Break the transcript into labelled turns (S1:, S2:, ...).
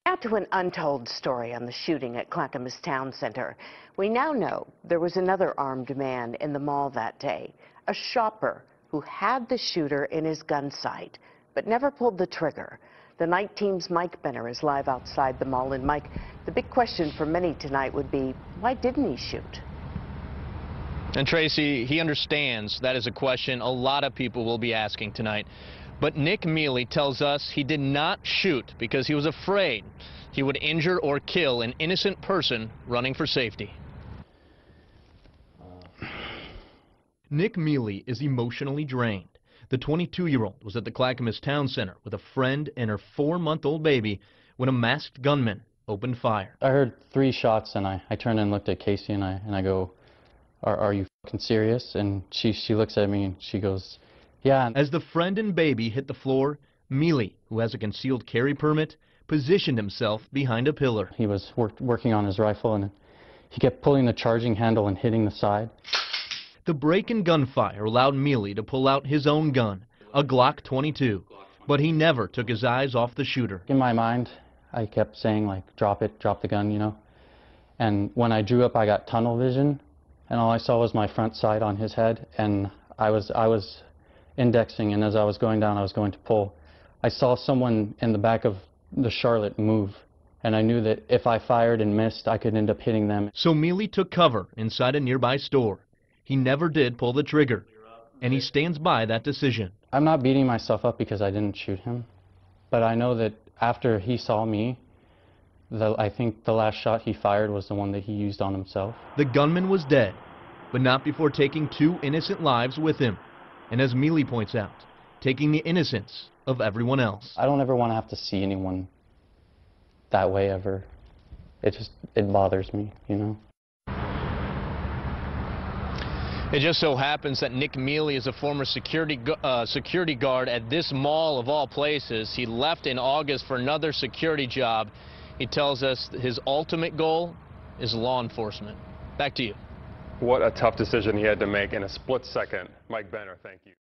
S1: Now to an untold story on the shooting at Clackamas Town Center. We now know there was another armed man in the mall that day, a shopper who had the shooter in his gun sight, but never pulled the trigger. The night team's Mike Benner is live outside the mall. And Mike, the big question for many tonight would be, why didn't he shoot?
S2: And Tracy, he understands that is a question a lot of people will be asking tonight. But Nick Mealy tells us he did not shoot because he was afraid he would injure or kill an innocent person running for safety. Nick Mealy is emotionally drained. The 22-year-old was at the Clackamas Town Center with a friend and her 4-month-old baby when a masked gunman opened fire.
S3: I heard 3 shots and I turned and looked at Casey and I go, are you fucking serious? And she looks at me and she goes, yeah.
S2: As the friend and baby hit the floor, Mealy, who has a concealed carry permit, positioned himself behind a pillar.
S3: He was working on his rifle and he kept pulling the charging handle and hitting the side.
S2: The break in gunfire allowed Mealy to pull out his own gun, a Glock 22, but he never took his eyes off the shooter.
S3: In my mind, I kept saying, like, drop it, drop the gun, you know. And when I drew up, I got tunnel vision, and all I saw was my front sight on his head, and I was indexing, and as I was going down, I was going to pull. I saw someone in the back of the Charlotte move, and I knew that if I fired and missed, I could end up hitting them.
S2: So Mealy took cover inside a nearby store. He never did pull the trigger, and he stands by that decision.
S3: I'm not beating myself up because I didn't shoot him, but I know that after he saw me, I think the last shot he fired was the one that he used on himself.
S2: The gunman was dead, but not before taking 2 innocent lives with him, and as Mealy points out, taking the innocence of everyone else.
S3: I don't ever want to have to see anyone that way ever. It bothers me, you know.
S2: It just so happens that Nick Mealy is a former security guard at this mall of all places. He left in August for another security job. He tells us his ultimate goal is law enforcement. Back to you.
S4: What a tough decision he had to make in a split second. Mike Benner, thank you.